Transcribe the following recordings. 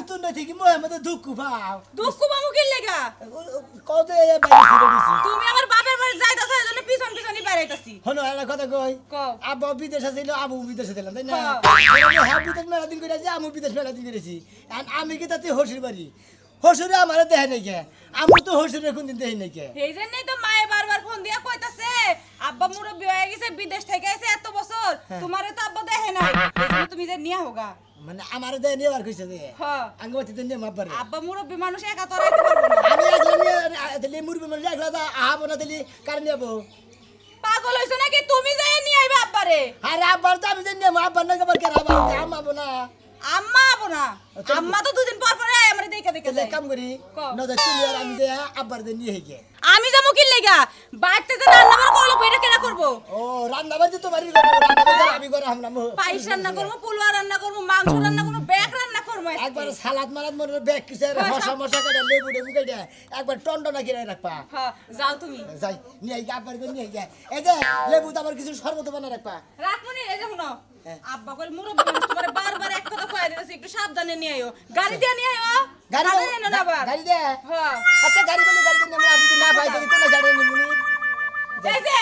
তুই না ঠিকই মোহে মধ্যে দুঃখ পাও দুঃখ পাবো কি লেগা কদে বাইরে ফিরে দিছি তুমি আমার বাপের বাড়ি যাইতাছ এজন্য পিছন পিছনই বেরাইতাছি হনো একটা কথা কই কও। আব্বা বিদেশে ছিল আবু বিদেশে ছিলাম তাই না হ্যাঁ। হ্যাঁ বিদেশ মেলা দিন করে আমি বিদেশ মেলা দিন করেছি আর আমি কি তাতে হসুর বাড়ি হসুরে আমার দেখে নাই কে আমি তো হসুরে কোনদিন দেখি নাই কে এই জন্যই তো মায়ে বারবার ফোন দিয়া কইতাছে আব্বা মুরব্বি হয়ে গেছে বিদেশ থেকে আইছে এত বছর তোমারে তো আব্বা দেখে নাই এজন্য তুমি যে নিয়া হোগা মানে আমার দেয় নিয়ে বার কইছে দে হ্যাঁ আঙ্গবাতি দেন নিয়ে মাপবারে আব্বা মুরব্বি মানুষ একা তো রাখতে পারবো না আমি একলা নিয়ে দিলি মুরবি মানে একলা দা আহাবো না দিলি কার নিয়ে পাগল হইছো নাকি তুমি যাই নিয়ে আইবা আব্বারে আরে আব্বার তো আমি জানি না আব্বার না আবার কেন আবার আমাবো না আম্মা আবো না আম্মা তো দুদিন পর পরে আমার দেখে দেখে তাহলে যায় কাম করি কও। নদা চুলি আর আমি দে আব্বার দে নিয়ে গে আমি যাবো কি লেগা বাড়িতে যে রান্না বান্না করলো এটা কেনা করবো ও রান্না বাড়ি তো বাড়ি রান্না বাড়ি আমি করে আমরা পায়েস রান্না করবো পোলোয়া রান্না করবো মাংস রান্না করবো ব্যাগ রান্না করবো আজকে। একবার সালাদ মালাদ মনে ব্যাগ কিসে হ্যাঁ, হসা মশা কাটা লেবু টেবু কেটে একবার টন্ডনা কিনে রাখবা হ্যাঁ যাও তুমি যাই নিয়ে গিয়ে আব্বার দে নিয়ে গে এই যে লেবু তো আবার কিছু শরবত বানা রাখবা রাখমনি এই যে শুনো হ্যাঁ। আব্বা কইল মুরব্বি মানুষ তোমার বারবার এক কথা কইয়া দিতেছি একটু সাবধানে নিয়ে আইও গাড়ি দিয়ে নিয়ে আইও গাড়ি গাড়ি এনো না আবার গাড়ি দে হ্যাঁ আচ্ছা গাড়ি বলে গাড়ি দে আমরা যদি না পাই তাহলে কোন গাড়ি নিবো নি এই যে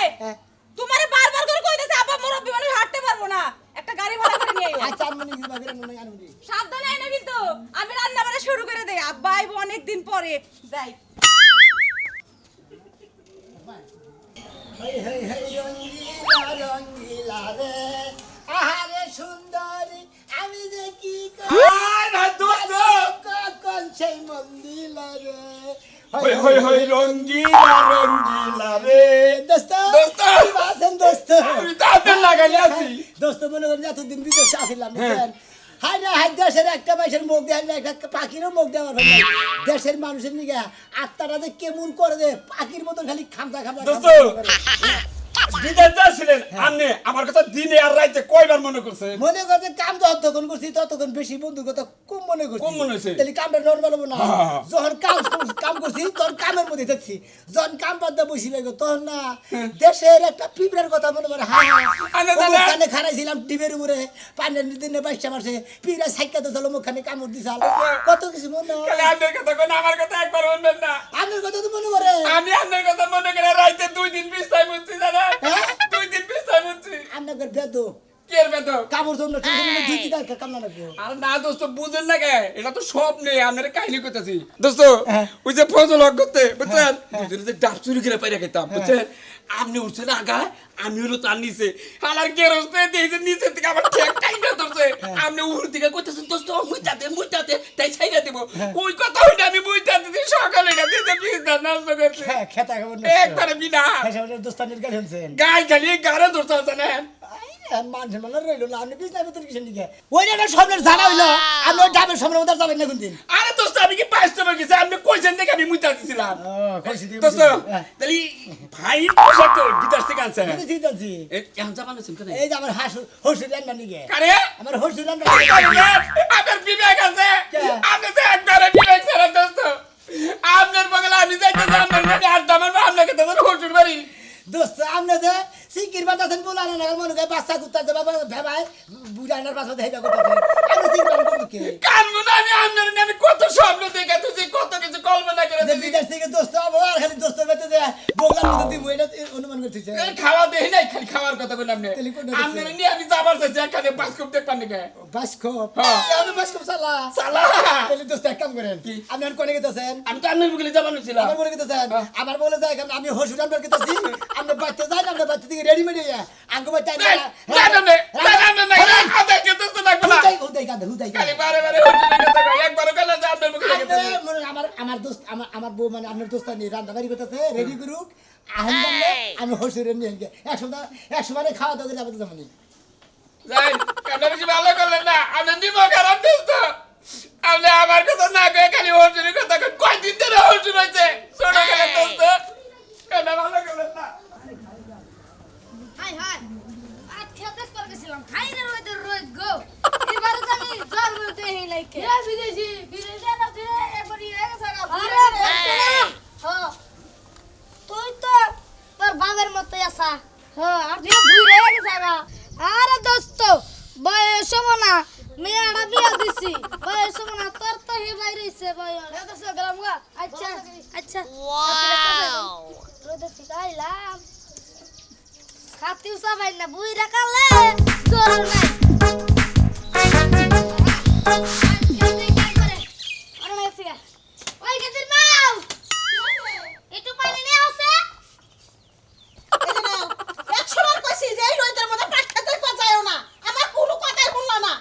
তোমারে বারবার করে কইতেছে আব্বা মুরব্বি মানুষ হাঁটতে পারবো না একটা গাড়ি ভাড়া করে নিয়ে আইও আচ্ছা আমি নিয়ে বাগের মনে আনবি সাবধানে আইনা কিন্তু আমি রান্না বান্না শুরু করে দেই আব্বা আইবো অনেক দিন পরে যাই হই হই হই রঙ্গিলা রঙ্গিলা রে আহারে সুন্দরী আমি যে কি আয় না দোস্ত কোন সেই মন্দিলা রে হই হই হই রঙ্গিলা রে দোস্ত দোস্ত! আছেন দোস্ত আমি তাদের লাগাইলে আছি দোস্ত মনে করেন এতদিন বিদেশে আসিলাম বুঝলেন হাই না হাই দেশের একটা মানুষের মুখ দেয় না একটা পাখিরও মুখ দেওয়ার হয় না দেশের মানুষের নিগে আত্মাটা যে কেমন করে দে পাখির মতো খালি খামচা খামচা দোস্ত! বিদেশ যাচ্ছিলেন আপনি আমার কথা দিনে আর রাইতে কয়বার মনে করছে মনে করছে কাম যতক্ষণ করছি ততক্ষণ বেশি বন্ধুর কথা কম মনে করছি কম মনে হয়েছে? তাহলে কামটা নর্মাল হবো না হ্যাঁ। যখন কাম করছি তখন কামের মধ্যে থাকছি যখন কাম বাদ দিয়ে বসি লাগো তখন না দেশের একটা পিঁপড়ার কথা মনে করে হ্যাঁ আরে দাদা! ওখানে খারাইছিলাম টিভের উপরে পানের দিনে বাইশটা মাসে পিঁপড়া সাইকা তো চলো মুখখানে কামড় দিছাল কত কিছু মনে হয় খালি আপনার কথা কোন আমার কথা একবার শুনবেন না আপনার কথা তো মনে করে আমি আপনার কথা মনে করে রাইতে 2 দিন বিস্তায় মুচ্ছি জানেন হ্যাঁ? 2 দিন বিস্তায় মুচ্ছি আপনার বেদ কি এর বেতন কামড় জন্য ধুতি দাঁড় কামনা রাখবো আর না দোস্ত বুঝেন না কে এটা তো সব নেই আপনার কাহিনী করতেছি দোস্ত হ্যাঁ। ওই যে ফজল হক করতে বুঝছেন দুজনে যে ডাব চুরি করে পাইরা খেতাম বুঝছেন আপনি উঠছেন আগা আমি হলো তার নিচে হালার গেরস্তে দিয়েছে নিচে থেকে আমার ঠেক টাইমটা ধরছে আপনি উপর দিকে করতেছেন দোস্ত মুইটাতে তাই ছাইরা দেব ওই কথা হইনা আমি মুইটাতে দিই সকালে না দিতে পিস্তা নষ্ট করছে খেতা খাবার একবারে বিনা দোস্তানের গাড়ি শুনছেন গাই খালি গারে ধরছে জানেন মানুষের মানে রইলো না আপনি বিজনেস ভিতরে কিছু দিকে ওই না সামনের জানা হইলো আপনি ওই ডাবের সামনে মধ্যে যাবেন না কোনদিন আরে দোস্ত আমি কি বাস্তবে গেছি আপনি কইছেন দেখে আমি মুইটা দিছিলাম দোস্ত তাহলে ভাই পোশাক তো গিটার থেকে আনছে এখন যাবান আছেন কেন এই যে আমার হসুর রান্না নিগে কারে আমার হসুর রান্না আপনার বিবেক আছে কে? আপনি তো একবারে বিবেক ছাড়া দোস্ত আপনার বগলে আমি যাইতেছি আপনার বাড়ি আর দামের আপনাকে তো হসুর বাড়ি দোস্ত আপনি যে সিকির বাদ আছেন বলা না মনে করে বাচ্চা কুত্তা যে বাবা ভেবাই বুড়ানার বাচ্চা দেখাইবা করতে আমি সিকির বাদ করতে কে কানমুন আমি আপনার আমি কত স্বপ্ন দেখে তুই কত কিছু কল্পনা করে যে বিদেশ থেকে দোস্ত হবো আর খালি দোস্ত বেতে যে বোগার মধ্যে দিব এটা অনুমান করতেছে খাওয়া দেই নাই খালি খাওয়ার কথা কই আপনি তাহলে কোনটা দেখছেন? আপনার নিয়ে আমি যাবার চাইছি এখানে বাস্কপ দেখবার নাকি বাস্কপ হ্যাঁ। আমি বাস্কপ সালা সালা তাহলে দোস্ত এক কাম করেন কি? আপনি আর কোনে গেতেছেন আমি তো আপনার বগলে যাবার ছিলাম আমার বলে গেতেছেন আমার বলে যায় এখন আমি হসুর রান্না করতেছি আপনি বাচ্চা যাই না আপনি বাচ্চা থেকে রেডিমেড হইয়া আঙ্গ বাচ্চা আমার দোস্ত আমার বউ মানে আপনার দোস্ত নিয়ে রান্না বাড়ি করতেছে রেডি করুক আহেন বললে আমি হসুরের নিয়ে একসময় খাওয়া দাওয়া করে যাবো তো তেমনি ভালো করলেন না আপনি নিব খারাপ দোস্ত আপনি আমার কথা না কয়ে খালি হরজুনের কথা কয়দিন ধরে হরজুন হয়েছে ছোট গেলেন দোস্ত ভালো করলেন না হাই হাই আজ খেতে করে গেছিলাম খাই না ওই রোজ গো এবারে তো আমি জল বলতে হে লাইকে রে বিদেশি না তুই একবার ইয়ে গেছে গা আরে হ্যাঁ তুই তো তোর বাবার মতই আসা হ্যাঁ আর তুই ভুই রে গেছে গা আরে দোস্ত বয়স না মেয়েটা বিয়া দিছি বয়স না তোর তো হে বাইরে হইছে বয়স এত সব গ্রাম গা আচ্ছা আচ্ছা ওয়াও রোদে ফিকাইলাম খাতিউ সবাই না বুই রাখালে জোর নাই ওই গেদির মাও একটু পানি নিয়ে আসে এই যে নাও, 100 বার কইছি যে এই রোদের মধ্যে পাট খেতে পচায়ও না। আমার কোনো কথাই শুনলা না।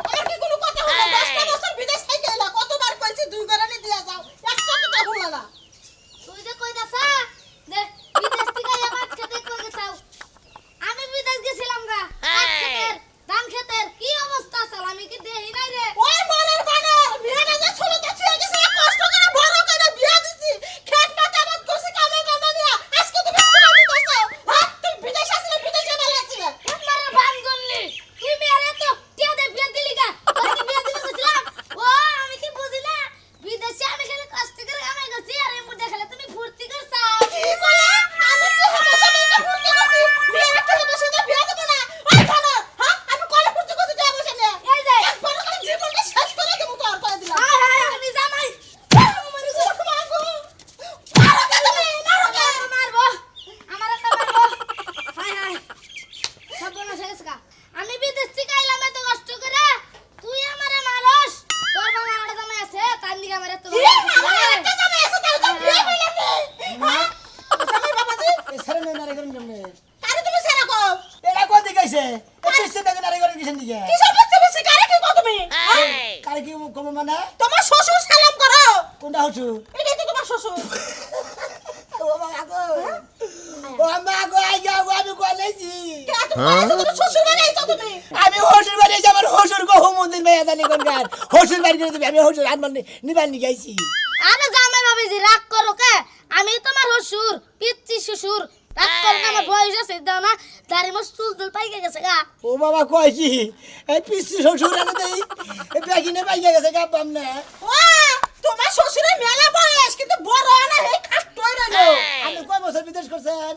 আমার কি কোনো কথা হলো? 10টা বছর বিদেশ থেকে এলা, কতবার কইছি 2 গরানি দিয়া যাও। একটা কথা শুনলা না। তুই যে কইতাছা যে বিদেশ থেকে আইয়া পাট খেতে করে চাও আমি বিদেশ গেছিলাম গা পাট খেতের ধান খেতের কি অবস্থা চাল আমি কি দেই নাই রে ওই মনের বানর, মেয়েটা যে ছোটতে ছুঁয়ে গেছে, কষ্ট করে বড় করে বিয়া দিছি। খেত পাট আবাদ করছি কামে কামে নিয়া। আজকে তুমি কোথা দিতেছো? হ্যাঁ, তুমি বিদেশ আসলে বিদেশে বেরিয়েছিলে। আমার বান গনলি তুই মেরে তো টিয়া দে বিয়া দিলি গা তোর কি বিয়া দিতে কইছিলাম ও আমি কি বুঝি না বিদেশে আমি খালি কষ্ট করে কামাই করছি আর এই মুদ্দা খেলে তুমি ফুর্তি করছাও কি কইলা? আমি যে হতাশা নিয়ে ফুর্তি করছি। মেয়ের একটা হতাশা দিয়ে বিয়া দেব না। ওই বানর, হ্যাঁ, আমি কলে ফুর্তি করছি বিয়া বসে নিয়ে। এই যে একবার খালি জীবনটা শেষ করে দেবো তোর করে দিলাম। হায় হায় আমি জামাই আমার গোট মাগো। মারো কে তুমি? মারো কে? মারবো আমার একটা মারবো হায় হায় সব না শেষ গা আমি বিদেশ থেকে আইলাম এত কষ্ট করে তুই আমারে মারস তোর বাবা একটা জামাই আছে তার দিকে আমার এত কি? আমার একটা জামাই আছে, তাহলে তো বিয়ে হইলাম রে। হ্যাঁ? জামাই বাবাজি, এই সারা নেই নারে করেন কেমনে কারে তুমি সেরা কও? এরা কোন দিকে আইছে এই পিছনে নাকি নারে করেন কিসের দিকে কিসব বাচ্চা বেশি কারে কি কও তুমি? কারে কি কম মানে তোমার শ্বশুর সালাম করো। কোনটা হচ্ছু এটাই তো তোমার শ্বশুর। ও মা গো ও মা গো আই যাও আমি কলেজি কে তুমি বলেছো তুমি শ্বশুর বাড়ি আইছো তুমি? আমি হসুর বাড়ি যাই আমার হসুর গো মন্দির মেয়া জানি কোন গান হসুর বাড়ি করে তুমি আমি হসুর আনবার নিবার নি গাইছি আরে জামাই বাবাজি রাগ করো কে আমি তোমার শ্বশুর পিচ্চি শ্বশুর রাগ করো না আমার বয়স আছে দাও না দাড়ি মোস চুল চুল পাইকে গেছে গা ও বাবা কয় কি এই পিসি শ্বশুর আনে দেই এই বেগিনে পাইয়া গেছে গা পাম না ও, তোমার শ্বশুরের মেলা বয়স কিন্তু বড় না হে খাট্টই রইলো। আমি কয় বছর বিদেশ করছেন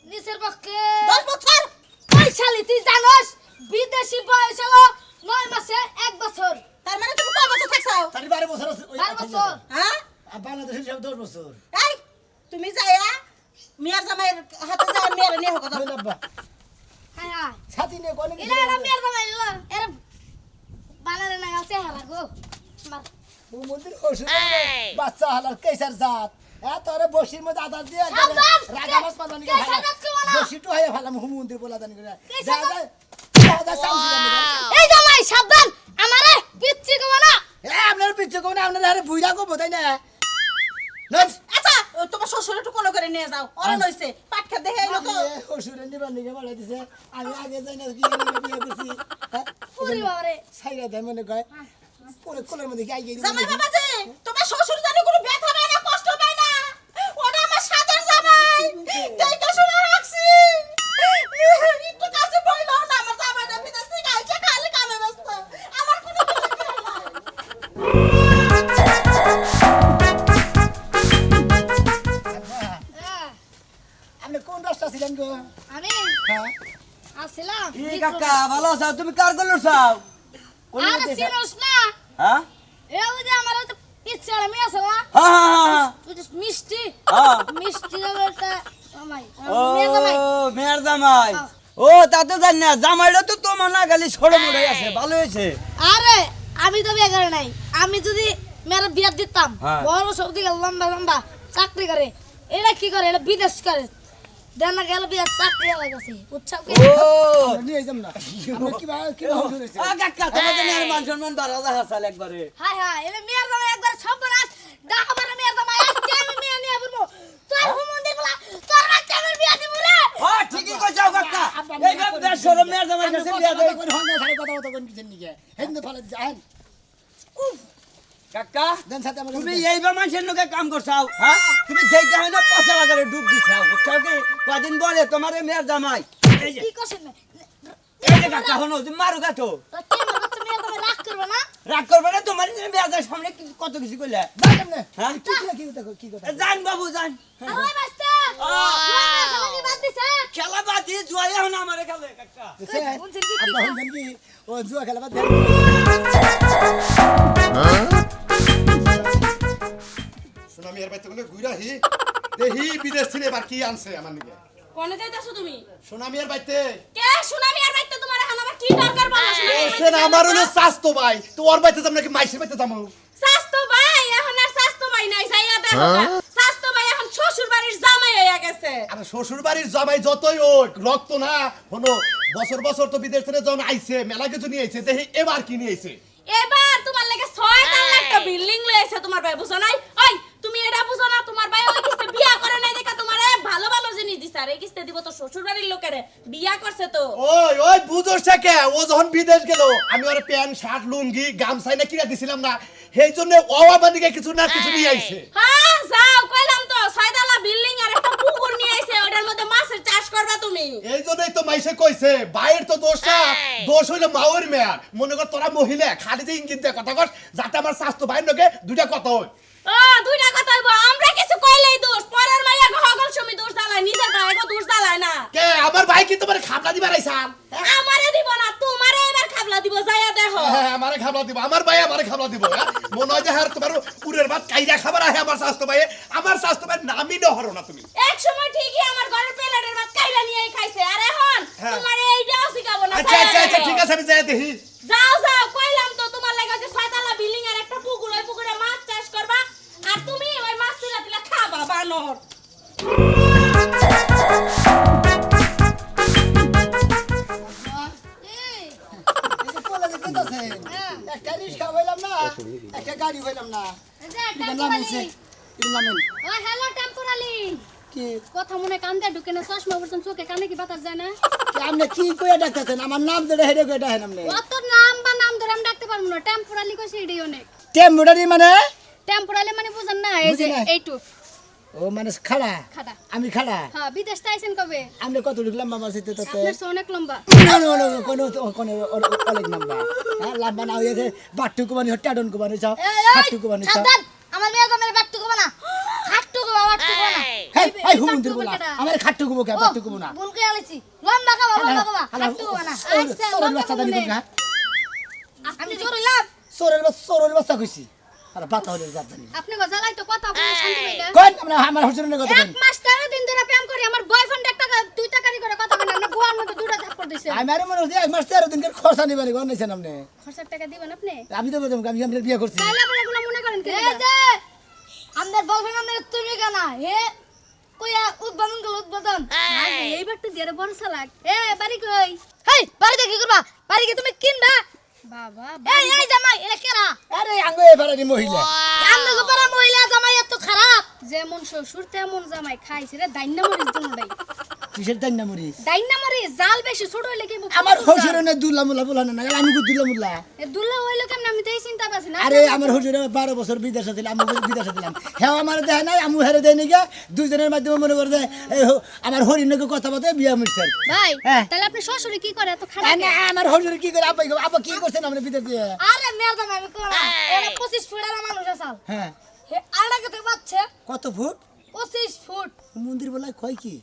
নিচের পক্ষে 10 বছর। ওই শালি তুই জানোস বিদেশি বয়স হলো 9 মাসে 1 বছর তার মানে তুমি কয় বছর থাকছো? তার 12 বছর আছে ওই 12 বছর হ্যাঁ? আর বাংলাদেশের সব 10 বছর এই, তুমি যাইয়া মিয়ার জামাইয়ের হাতে যাওয়া মেয়ের নিয়ে হোক। ওই লাব্বা হায় হায় সাথী নে কোন এটা একটা মেয়ের জামাই লো এর বানারে না গাছে হারাগো মার ও মন্দির হসুর বাচ্চা হালার কেসার জাত তোরে বসির মধ্যে আদার দিয়ে সাবধান! রাগা মাছ পাতানি করে কেসার জাত কেমন? বসি তো হয়ে ফেলাম হুম মন্দির বলা জানি করে কেসার যা জাত? যা যা সামনে এই জামাই সাবধান আমারে পিচ্চি কো না আপনার পিচ্ছে কোন আপনার আরে বুইরা কো বোঝাই না নজ আচ্ছা, তোমার শ্বশুর একটু কোলো করে নিয়ে যাও। অরণ হইছে, পাট খেতে দেখে আইলো তো। হসুরের নিবার নিকে বলা দিছে আমি আগে যাই না কি বিয়ে করছি পুরি বাবারে সাইরা দেয় মনে কয় কোলে কোলের মধ্যে গাই গিয়ে জামাই বাবাজি, তোমার শ্বশুর জানি কোনো ব্যথা পায় না, কষ্ট পায় না। ওটা আমার সাদের জামাই। দেখে শুনে রাখছি। একটু কাছে বইলো না, আমার জামাইটা বিদেশ থেকে আইছে, খালি কামে ব্যস্ত। আমার কোনো খেয়াল নাই। আপনি কোন রাস্তা ছিলেন গো আমি হ্যাঁ আসলাম কি কাকা ভালো আছো তুমি কার গল্প চাও আরে সিনোস না হ্যাঁ এই যে আমার তো পিচ্চি আর আমি আছে না হ্যাঁ হ্যাঁ তুই তো মিষ্টি হ্যাঁ মিষ্টি দেবটা জামাই ও মেয়ে জামাই মেয়ের জামাই হ্যাঁ। ও তা তো জানি না জামাইটা তো তোমার না খালি ছোট মোড়ে আছে ভালো হয়েছে আরে আমি তো বিয়ে করে নাই আমি যদি মেয়ের বিয়ে দিতাম হ্যাঁ। বড় সব দিকে লম্বা লম্বা চাকরি করে এরা কি করে এরা বিদেশ করে দেনা গেল বিয়ে চাকরি লাগাছে উৎসব কি ও নিয়ে যাম না আপনি কি হসুর হইছে আ কাকা তোমার জন্য আর মান সম্মান বাড়া দেখা চাল একবারে হাই হাই এলে মেয়ের জামাই একবার সব বলাস ডাকবার মেয়ের জামাই আজকে আমি মেয়ে নিয়ে বলবো তোর হুমন্দির বলা তোর বাচ্চা আমার বিয়ে দিব রে হ্যাঁ ঠিকই কইছো কাকা এই বেশ সরম মেয়ের জামাই কাছে বিয়া দেই কোন হঙ্গা সাড়ে কথা কথা কোন কিছেন নিকে হেন ফলে যান কাকা দেন সাথে আমার তুমি এইবার মানুষের লোকে কাম করছাও হ্যাঁ তুমি যেই কাহে না পাঁচা লাগারে ডুব দিছাও বুঝছো কি কদিন বলে তোমার এই মেয়ের জামাই এই যে কি করছেন এই যে কাকা হনো তুমি মারো গাতো কে আমার বাচ্চা মেয়ের জামাই রাগ করবে না রাগ করবে না তোমার মেয়ের সামনে কত কিছু কইলে যান না হ্যাঁ কি কথা জান বাবু জান আর ওই বাচ্চা দিছে খেলা বাদ দিয়ে জুয়াই এখন আমারে খেলে কাকা বুঝছেন? বলছেন কি আব্বা শুনছেন কি ও জুয়া খেলা বাদ দেন। সুনামি এর বাইতে বলে ঘুরাহি দেহি বিদেশ থেকে এবার কি আনছে আমার নিকে কোনে যাইতাছো তুমি সুনামি এর বাইতে কে সুনামি আর বাইতে তোমার এখন আবার কি দরকার বলো এসেন আমার হলো স্বাস্থ্য ভাই তো ওর বাইতে যাম নাকি মাইসের বাইতে যাবো স্বাস্থ্য ভাই এখন আর স্বাস্থ্য ভাই নাই যাইয়া দেখো স্বাস্থ্য ভাই এখন শ্বশুর বাড়ির জামাই হইয়া গেছে আর শ্বশুর বাড়ির জামাই যতই হোক রক্ত না হলো বছর বছর তো বিদেশ থেকে যখন আইছে মেলা কিছু নিয়ে আইছে দেখি এবার কি নিয়ে আইছে এবার তোমার লাগে 6 লাখ টাকা বিল্ডিং লইছে তোমার ভাই বুঝো নাই ওই তুমি এটা বুঝো না তোমার ভাই ওই কিস্তে বিয়া করে নাই দেখা তোমারে ভালো ভালো জিনিস দিছে আর এই কিস্তে দিব তো শ্বশুর বাড়ির লোকেরে বিয়া করছে তো ওই ওই বুঝোস কে ও যখন বিদেশ গেল আমি ওর প্যান্ট শার্ট লুঙ্গি গামছাই না কিনা দিছিলাম না সেই জন্য ও আমার দিকে কিছু না কিছু নিয়ে আইছে হ্যাঁ যাও কইলাম তো 6 তলা বিল্ডিং আর একটা পুকুর নিয়ে আইছে ওটার মধ্যে মাছের চাষ করবা তুমি এই জন্যই তো মাইসে কইছে বাইরের তো দোষ না দোষ হইলো মাওয়ের মেয়ার মনে কর তোরা মহিলা খালি যে ইঞ্জিন দিয়ে কথা কস যাতে আমার স্বাস্থ্য বাইর লোকে দুইটা কথা হয় ও দুইটা কথা হইবো আমরা কিছু কইলেই দোষ পরের মাইয়া গহগল সময় দোষ দালায় নিজের গায়ে দোষ দালায় না কে আমার ভাই কি তোমার খাবলা দিবার আইছান আমারে দিব না তোমারে এবার খাবলা দিব যাইয়া দেখো হ্যাঁ আমারে খাবলা দিব আমার ভাই আমারে খাবলা দিব হ্যাঁ? মনে হয় যে হ্যাঁ তোমার পুরের ভাত কাইরা খাবার আহে আমার স্বাস্থ্য ভাই আমার স্বাস্থ্য ভাই নামই নহরো না তুমি এক সময় ঠিকই আমার ঘরের প্লেটের ভাত কাইলা নিয়েই খাইছে আর এখন হ্যাঁ। তোমারে এইটাও শিখাবো না আচ্ছা যাইয়া আচ্ছা আচ্ছা দেখো। ঠিক আছে আমি যাই দেখি যাও যাও কইলাম তো তোমার লাগে যে 6 তলা বিল্ডিং আর একটা পুকুর ওই পুকুরে মাছ চাষ করবা আর তুমি ওই মাছ তুলা তুলা খাবা বানর এই এই যে পোলা যে কইতাছেন, একটা রিক্সা হইলাম না একটা গাড়ি হইলাম না এই যে এটা নাম টেম্পোরালি হইছে এটা নামেন ও হ্যালো টেম্পোরালি কি কথা মনে কান দিয়ে ঢুকে না চশমা পর্যন্ত চোখে কানে কি বাতাস যায় না কি আপনি কি কইয়া ডাকতেছেন আমার নাম ধরে হেডে কইটা হেন আপনি অত নাম বা নাম ধরে আমি ডাকতে পারবো না টেম্পোরালি কইছি এটাই অনেক টেম্পোরারি মানে টেম্পোরালি মানে বুঝেন না এই যে বুঝি নাই। এইটুক ও মানে খাড়া খাড়া। আমি খাড়া হ্যাঁ বিদেশ থেকে আইছেন কবে আপনি কত ঢুকলাম বাবা সিতে তো আপনার চেয়ে অনেক লম্বা অনেক নাম্বার হ্যাঁ লাম্বা না হয়ে বাট্টু কুমানি টাডন কুমানি চাও এই, হাট্টু কুমানি চাও সাবধান আমার মেয়ে তো মেরে বাট্টু কবা না খাট্টু কবা বাট্টু কবা না হেই এই এই হুমুন্দির বাট্টু বলা কবা কেডা? আমার খাট্টু কুবো কে ও, বাট্টু কুবো না ভুল করে আলেছি লম্বা কবা খাট্টু কবা না আচ্ছা সোরের লম্বা বাচ্চা কবা দানি না। কোনটা আপনি জোর হইলাম সোরের বাচ্চা কইছি আর বাতা হলে জাত জানি আপনি গজালাই তো কথা বলে শান্তি পাইলা কোন আমরা আমার হুজুরের কথা এক মাস 13 দিন ধরে প্রেম করি আমার বয়ফ্রেন্ড একটা 2 টাকারি করে কথা বলে আপনি গোয়ার মধ্যে দুটো থাপ্পড় দিছেন আমি আরে মনে হচ্ছে এক মাস 13 দিন খরচা নিবানি কোন নিছেন আপনি খরচার টাকা দিবেন আপনি আমি তো বললাম আমি আপনার বিয়ে করছি তাহলে আপনি এগুলো মনে করেন কি এই যে আমাদের বয়ফ্রেন্ড আমাদের তুমি কেন হে কইয়া উদ্বোধন করল উদ্বোধন এইবার তো দিয়ে বড় সালাক এ বাড়ি কই হেই বাড়িতে কি করবা বাড়ি কি তুমি কিনবা বাবা এই এই জামাই এটা কেরা আরে আঙ্গ এবারে মহিলা আমরা গোপারা মহিলা জামাই এত খারাপ যেমন শ্বশুর তেমন জামাই খাইছে রে দাইন্না মরিস দুনোটাই কিসের তাই না মরিস দাইন্না মরিস জাল বেশি ছোট হইলে কি আমার হুজুরে না দুল্লা মুল্লা বলা না আমি কো দুল্লা মুল্লা এ দুলা হইলো কেমন আমি তো এই চিন্তা পাচ্ছি না আরে আমার হুজুরে 12 বছর বিদেশে ছিল আমি বিদেশে ছিলাম হ্যাঁ আমার দেয় নাই আমি হেরে দেয় নাকি দুইজনের মাধ্যমে মনে করে দেয় আমার হরিণকে কথা বলতে বিয়া মিটছেন ভাই হ্যাঁ। তাহলে আপনি শ্বশুরে কি করে এত খারাপ আমার হুজুরে কি করে আব্বা কি করছেন আমরা বিদেশ দিয়ে আরে মেয়ের দাম আমি কোনা এটা 25 ফুট আর মানুষ আছে হ্যাঁ হে আড়া কত বাচ্চা কত ফুট 25 ফুট মন্দির বলায় কয় কি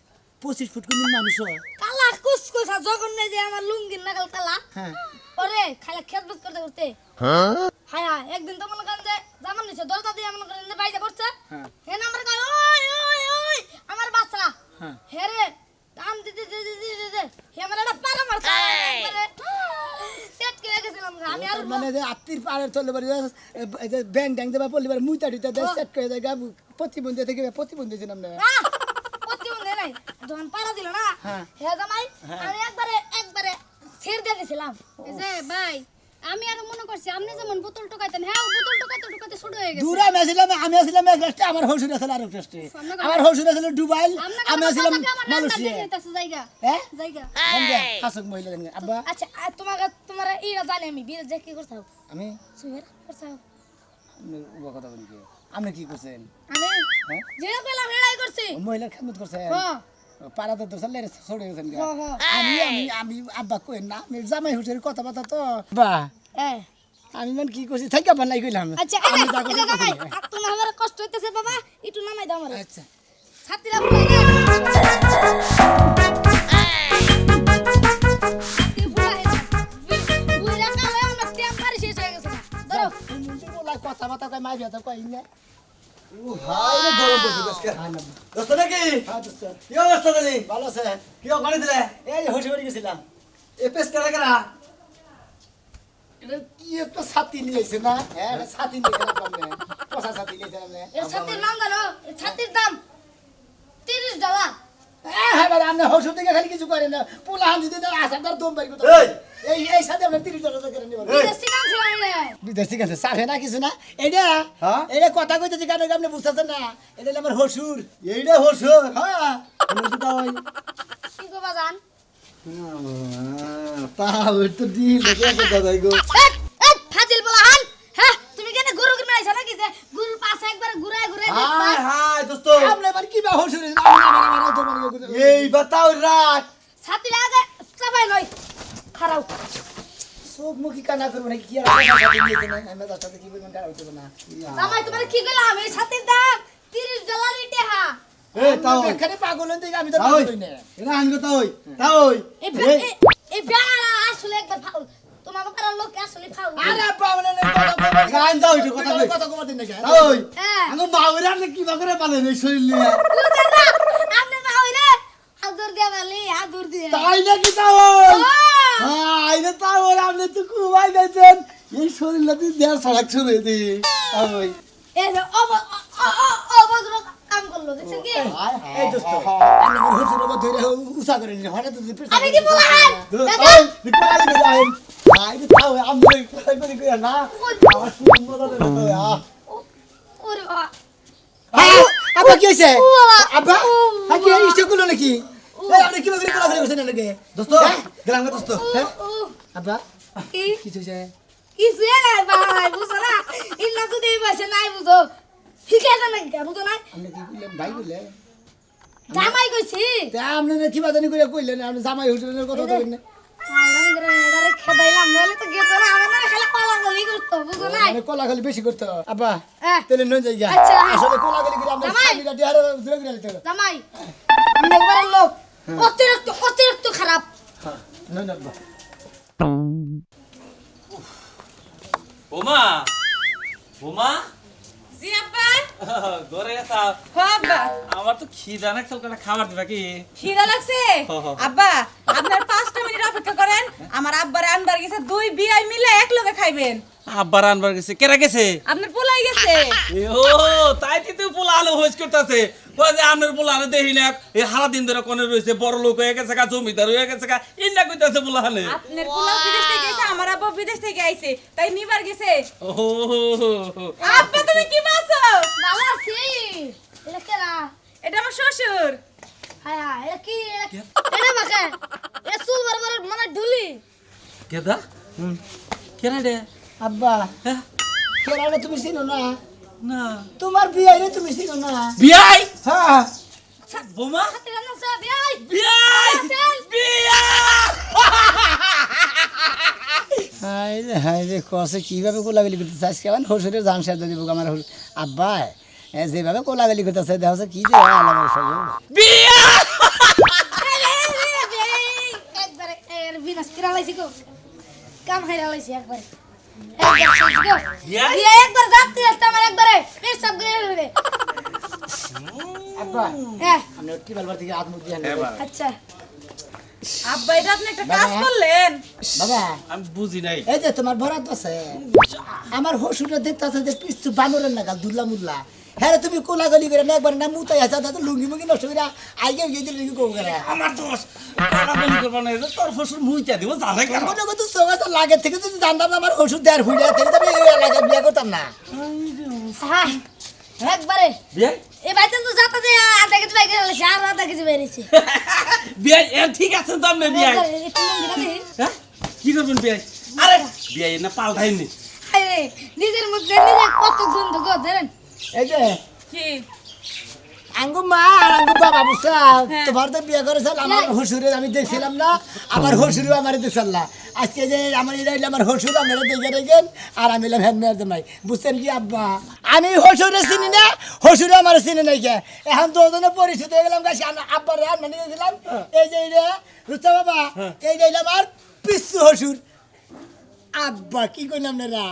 25 ফুট কোন মানুষ হয় কালা কুসকুসা জগন্নাথ যে আমার লুঙ্গির নাগাল কালা হ্যাঁ ওরে খালা খেলবত করতে করতে হ্যাঁ হ্যাঁ একদিন তো মনে করেন যে জামান নিছে দরজা দিয়ে মনে করেন বাইরে পড়ছে হ্যাঁ। হে নাম্বার কয় ওই ওই ওই আমার বাচ্চা হ্যাঁ। হে রে টান দিতে দিতে হে আমার একটা পাগা মারছে একবারে সেট করে গেছিলাম আমি আর মানে যে আত্মীর পাড়ের চলে বাড়ি এই যে ব্যাং ট্যাং দেবা পল্লিবার মুইতা দিতে সেট করে দেয় প্রতিবন্ধী থেকে প্রতিবন্ধী ছিলাম না প্রতিবন্ধী নাই যখন পাড়া দিল না হ্যাঁ। হে জামাই আমি একবারে ছেড়ে দিয়ে দিছিলাম যে ভাই আমি আর মনে করছি আপনি যেমন বোতল টোকাইতেন হ্যাঁ বোতল টোকাতে ছোট হয়ে গেছে দূরে আমি আসলাম এক রাষ্ট্রে আমার হসুর আসলে আরেক রাষ্ট্রে আমার হসুর আসলে ডুবাইল আমি আসলাম মালয়েশিয়া জায়গা হ্যাঁ জায়গা হাসক মহিলা জানি আব্বা আচ্ছা আর তোমার এইটা জানি আমি বিয়ে যে কি করছাও আমি সুয়ের করছাও কথা বলি কি আপনি কি করছেন আমি হ্যাঁ যেটা কইলাম হেড়াই করছি মহিলার খেদমত করছেন হ্যাঁ পাড়াতে তো চলে ছড়ে গেছেন গা। হ্যাঁ, হ্যাঁ। আমি আব্বা কই না আমি জামাই হুসের কথাবার্তা তো বা এই আমি মানে কি করছি থাকা বানাই কইলাম আচ্ছা আমি এই যা যে করছি জামাই করছি। তোমার আমার কষ্ট হইতেছে বাবা একটু নামাই দাও আমারে আচ্ছা ছাতিরা ফুলাই রে ছাতি ফুলাই বুইরা কালে আমার টেম্পার শেষ হয়ে গেছে ধরো কথা বাতা কয় মাই বিয়া কই না হাই রে গরম বসে গেছে দোস্ত নাকি দোস্ত কি অবস্থা দিলি ভালো আছে কি করে দিলে এই হসে বাড়ি গেছিলাম এ পেস কেডা কেডা এটা কি একটা ছাতি নিয়েছে না হ্যাঁ এটা ছাতি নিয়ে গেলাম আপনি কষা ছাতি নিয়ে গেলাম না এর ছাতির নাম জানো এর ছাতির দাম $30 হ্যাঁ ভাই আপনি হসুর দিকে খালি কিছু করেন না পোলা হান যদি আসাদার দম বাড়ি করতে এই সাথে আপনি $30 করে নেবেন বিদেশি নাম ছিল না বিদেশি গেছে সাফে না কিছু না এটা হ্যাঁ? এটা কথা কইতেছি কেন আপনি বুঝতেছেন না এটা হলো আমার হসুর এইটা হসুর হ্যাঁ কি গো বাজান তা তো দিল দেখে দাদাই গো এক এক ফাজিল বলাহান হ্যাঁ তুমি কেন গরু কিনে আইছো নাকি যে গরুর পাশে একবার ঘুরায় ঘুরায় দেখবা হাই হাই দোস্ত আপনি এবার কি বা হসুর আমার তো মানে এই বাতাও রাত ছাতির আগে চাপাই নয় খারাও চোখ মুখি কানা করবো না কি আর সাথে নিয়েছে না আমি তার সাথে কি বলবেন কারা হইতে না জামাই তোমার কি কইলাম এই ছাতির দাম $30 টেহা এ তাও এখানে পাগল হইতে আমি তো তাও পাগল হই না এরা আনগো তাও এই বেড়া আসলে একবার ফাউল তোমার পাড়ার লোক আসলে ফাউল আরে পাগল না কথা গান দাও একটু কথা কই কথা কমাতে না তাও হ্যাঁ আঙ্গো মাউরা আপনি কি বাগরে পালেন এই শরীর নিয়ে বুঝছেন না আপনি না হইরে আদর দিয়া বলি আদর দিয়া তাই নাকি তাও হ্যাঁ আইনে তাও আপনি তো কুবাই গেছেন এই শরীর নাকি দেড় সাড়াক ছড়ে দি ওই এই যে অভদ্র কাম করলো দেখছেন কি এই দোস্ত আমি আমার হসুর বাবা ধরে উসা করে নি হঠাৎ তুই আমি কি বললাম ওই নিকাল গে যাই আইনে তাও আমি কই কই কই না আমার সুন্দর মজা দেবে ওরে বাবা আব্বা কি হইছে ও বাবা আব্বা ও কি ইচ্ছে করলো নাকি এই আপনি কি বলে কোলা করে বসেন নাকি দোস্ত গেলাম দোস্ত হ্যাঁ আব্বা কি কি হইছে কিছু নাই ভাই বুঝো না ইন্না তো দেই বসে নাই বুঝো শিখে না নাকি বুঝো না আপনি কি কইলেন ভাই বলে জামাই কইছি তা আপনি কি বাদানি করে কইলেন আপনি জামাই হসুরের কথা তো কইলেন আমরা করে এটারে খেদাইলাম নালে তো গেতো না আমরা না খালি পালা গলি করতো বুঝো না মানে কোলা খালি বেশি করতে আব্বা হ্যাঁ তাহলে নই যাই আচ্ছা। আসলে কোলা খালি করে আপনি জামাই। স্বামীটা ডিহারে দূরে করে দিতে হবে জামাই আমরা একবার লোক অতিরিক্ত খারাপ নই না আব্বা বোমা বোমা জি আব্বা ঘরে আসা হো আব্বা আমার তো খিদা না কালকে খাবার দিবা কি খিদা লাগছে আব্বা আপনার 5 মিনিট অপেক্ষা করেন আমার আব্বার আনবার গেছে 2 বিয়াই মিলে এক লগে খাইবেন আব্বার আনবার গেছে কেরা গেছে আপনার পোলাই গেছে ও তাই তো পোলা আলো হইস করতেছে কই যে আপনার পোলা আলো দেহি না এই হারা দিন ধরে কোনে রইছে বড় লোক হয়ে গেছে কা জমিদার হয়ে গেছে কা ইন্না কইতাছে পোলা হালে আপনার পোলা বিদেশ থেকে গেছে আমার আব্বা বিদেশ থেকে আইছে তাই নিবার গেছে ও আব্বা তুমি কি বাসো ভালো আছি এটা কেরা এটা আমার শ্বশুর হায় হায় এটা কি এটা বাকে এ চুল বরাবর মানে ঢুলি কেদা কেরা রে আব্বা হ্যাঁ? কেরালে তুমি চিনো না না তোমার বিয়ে রে তুমি চিনো না বিয়াই হ্যাঁ বোমা হাতে রান্না সব বিয়াই বিয়াই বিয়া হাই রে কসে কিভাবে কোলাগুলি করতেছে আজকে আমার হসুরের জান সাজা দিব আমার আব্বা যেভাবে কোলাগুলি করতেছে দেখা যাচ্ছে কি যে আলাদা সব বিয়া একবারে বিনাশ কিরা লাইছি গো কাম হাইরা লাইছি একবারে বিয়াই একবার যাত্রী আসতে আমার একবারে পেট সব গেলে আব্বা হ্যাঁ আমি কি বলবার থেকে হাত মুখ দিয়ে আচ্ছা আব্বা এটা আপনি একটা কাজ করলেন বাবা আমি বুঝি নাই এই যে তোমার বরাত আছে আমার হসুরে দেখতেছে যে পিস্তু বানরের নাগাল দুল্লা মুল্লা হ্যাঁ তুমি কোলাগলি করে না একবার না মুতাই আছে তাতে লুঙ্গি মুঙ্গি নষ্ট করে আইগে গিয়ে দিলে কি করবো করে আমার দোষ কারা বলি করবা না তোর ফসল মুইতা দিব জানে কেন মনে করতো চৌগাছা লাগে থেকে যদি জানতাম না আমার ওষুধ দেওয়ার হুইলে তাহলে তো আমি এই এলাকায় বিয়ে করতাম না হ্যাঁ একবারে বিয়াই এই বাইতে তো যাতা দে আধা কেজি বাইকে লাইছি আর আধা কেজি বেরিয়েছে বিয়াই এ ঠিক আছে তো আপনি বিয়াই একটু লুঙ্গি না দেখি হ্যাঁ কি করবেন বিয়াই আরে বিয়াই না পাল্টাইনি আরে নিজের মধ্যে নিজে কত গন্ধ গো ধরেন এই যে কি আঙ্গু মা আর আঙ্গু বাবা বুঝছা তোমার তো বিয়ে করেছিল আমার হসুরে আমি দেখছিলাম না আমার হসুরেও আমার দেখছিল না আজকে যে আমার এটা হইলো আমার হসুর, আপনারা দেখে রেখেন, আর আমি হলাম হ্যান মেয়ের জামাই, বুঝছেন কি আব্বা? আমি হসুরে চিনি না, হসুরে আমার চিনি নাই কে, এখন দুজনে পরিচিত হয়ে গেলাম গাছি। আব্বার রান্না নিয়ে গেছিলাম, এই যে এটা রুচা বাবা, এই যে আমার পিসু হসুর। আব্বা কি কইলাম আপনারা?